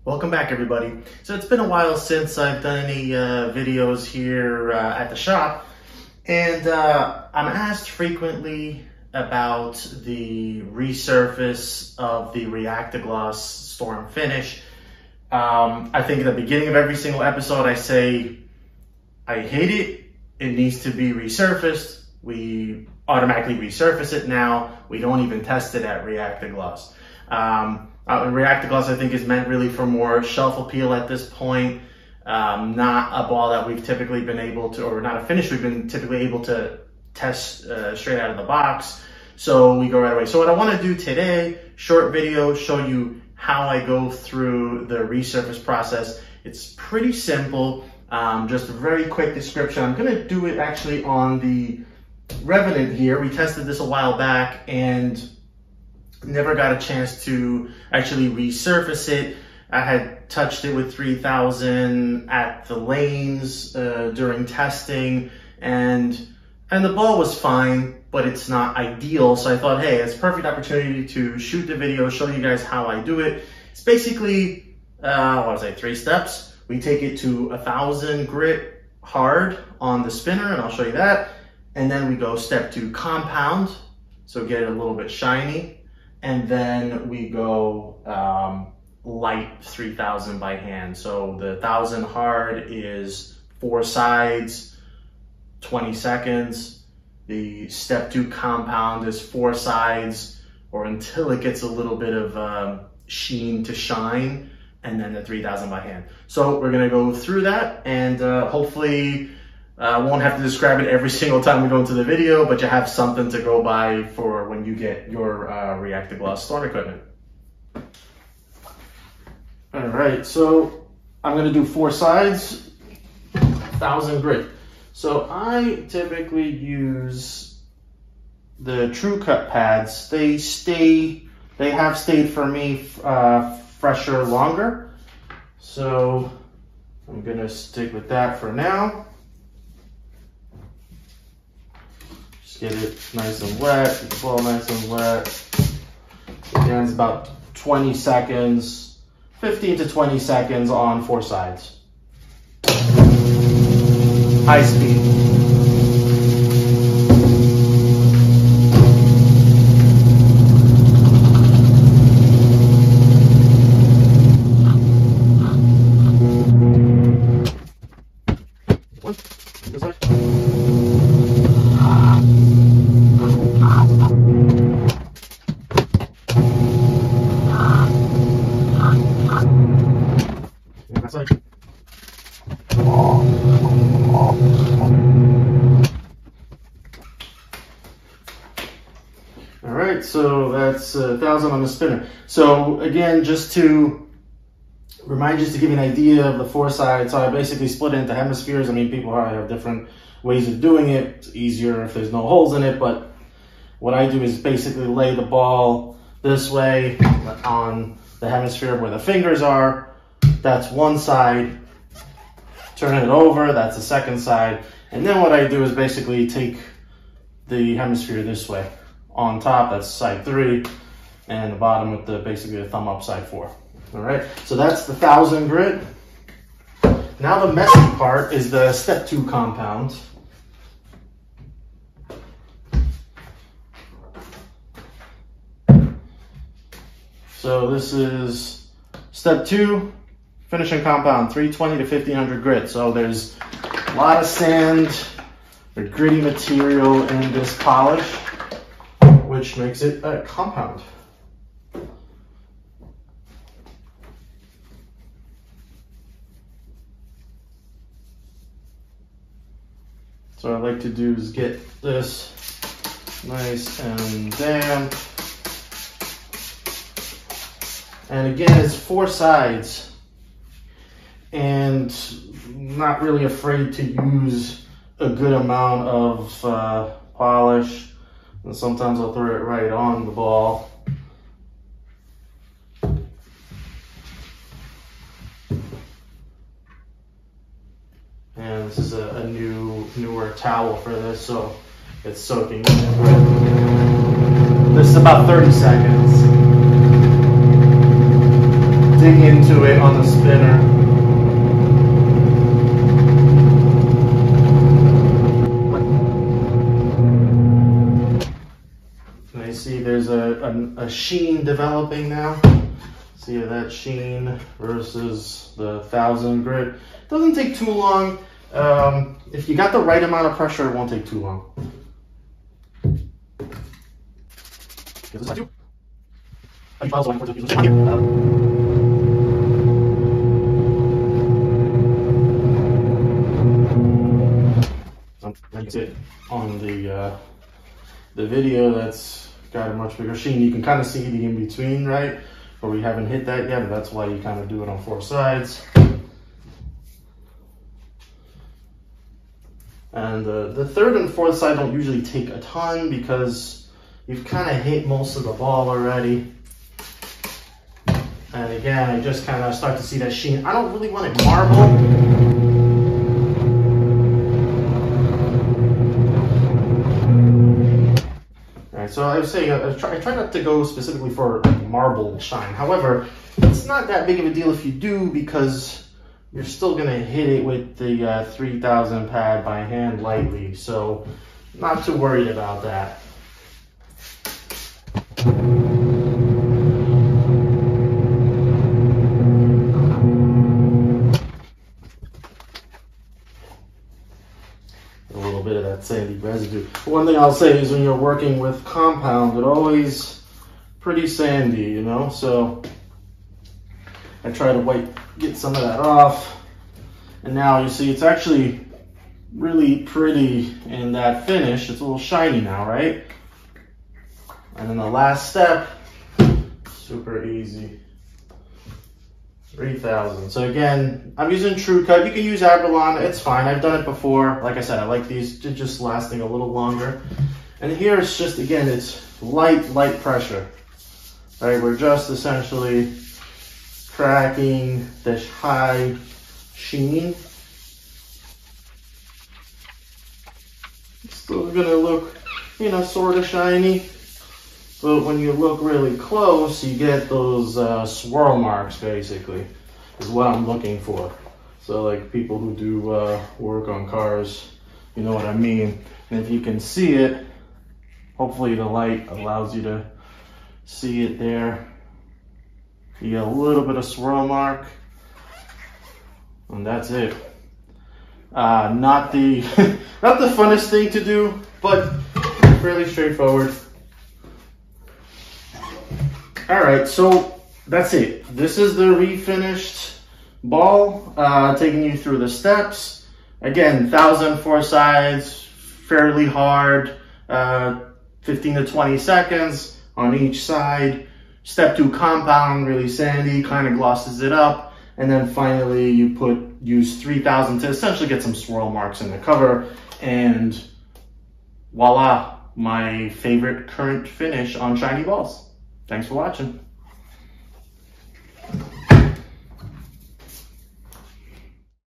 Welcome back, everybody. So it's been a while since I've done any videos here at the shop, and I'm asked frequently about the resurface of the Reactagloss Storm finish. I think at the beginning of every single episode I say I hate it, it needs to be resurfaced. We automatically resurface it now. We don't even test it at Reactagloss. Reactagloss, I think, is meant really for more shelf appeal at this point. Not a ball that we've typically been able to, or not a finish we've been typically able to test straight out of the box. So we go right away. So what I want to do today, short video, show you how I go through the resurface process. It's pretty simple. Just a very quick description. I'm going to do it actually on the Revenant here. We tested this a while back and never got a chance to actually resurface it. I had touched it with 3000 at the lanes during testing, and the ball was fine, but it's not ideal. So I thought, hey, it's a perfect opportunity to shoot the video, show you guys how I do it. It's basically, what was it, 3 steps. We take it to 1000 grit hard on the spinner, and I'll show you that. And then we go step 2, compound, so get it a little bit shiny. And then we go light 3000 by hand. So the 1000 hard is 4 sides, 20 seconds. The step 2 compound is 4 sides, or until it gets a little bit of sheen to shine, and then the 3000 by hand. So we're gonna go through that, and hopefully won't have to describe it every single time we go into the video, but you have something to go by for when you get your Reactagloss Storm equipment. All right, so I'm gonna do 4 sides, 1000 grit. So I typically use the True Cut pads. They have stayed for me fresher longer. So I'm gonna stick with that for now. Get it nice and wet, get the ball nice and wet. Again, it's about 20 seconds, 15 to 20 seconds on 4 sides. High speed. All right, so that's 1000 on the spinner. So again, just to remind you, to give you an idea of the 4 sides, so I basically split it into hemispheres. I mean, people probably have different ways of doing it. It's easier if there's no holes in it, but what I do is basically lay the ball this way on the hemisphere where the fingers are. That's one side. Turn it over, that's the second side. And then what I do is basically take the hemisphere this way. On top, that's side 3, and the bottom with the basically the thumb up, side 4. All right, so that's the 1000 grit. Now the messy part is the step 2 compound. So this is step 2, finishing compound, 320 to 1500 grit. So there's a lot of sand or gritty material in this polish, which makes it a compound. So what I like to do is get this nice and damp. And again, it's 4 sides, and not really afraid to use a good amount of polish. And sometimes I'll throw it right on the ball. And this is a newer towel for this, so it's soaking in. This is about 30 seconds. dig into it on the spinner. And you see there's a sheen developing now. See that sheen versus the 1000 grit. Doesn't take too long. If you got the right amount of pressure, it won't take too long. That's it on the video that's got a much bigger sheen. You can kind of see the in-between, right? But we haven't hit that yet, and that's why you kind of do it on 4 sides. And the third and fourth side don't usually take a ton because you've kind of hit most of the ball already. And again, I just kind of start to see that sheen. I don't really want it marble. All right, so I was saying, I try not to go specifically for marble shine. However, it's not that big of a deal if you do, because you're still gonna hit it with the 3000 pad by hand lightly. So not too worried about that. A little bit of that sandy residue. One thing I'll say is when you're working with compound, it's always pretty sandy, you know? So I try to get some of that off. And now you see it's actually really pretty in that finish. It's a little shiny now, right? And then the last step, super easy. 3000. So again, I'm using True Cut. You can use Abralon, it's fine. I've done it before. Like I said, I like these just lasting a little longer. And here it's just, again, it's light pressure. Right, we're just essentially cracking the high sheen. It's still gonna look, you know, sort of shiny. But when you look really close, you get those swirl marks, basically, is what I'm looking for. So like people who do work on cars, you know what I mean. And if you can see it, hopefully the light allows you to see it there. You get a little bit of swirl mark, and that's it. Not the not the funnest thing to do, but fairly straightforward. All right, so that's it. This is the refinished ball, taking you through the steps. Again, 1000 4 sides, fairly hard, 15 to 20 seconds on each side. Step 2 compound, really sandy, kind of glosses it up. And then finally you use 3000 to essentially get some swirl marks in the cover. And voila, my favorite current finish on shiny balls. Thanks for watching.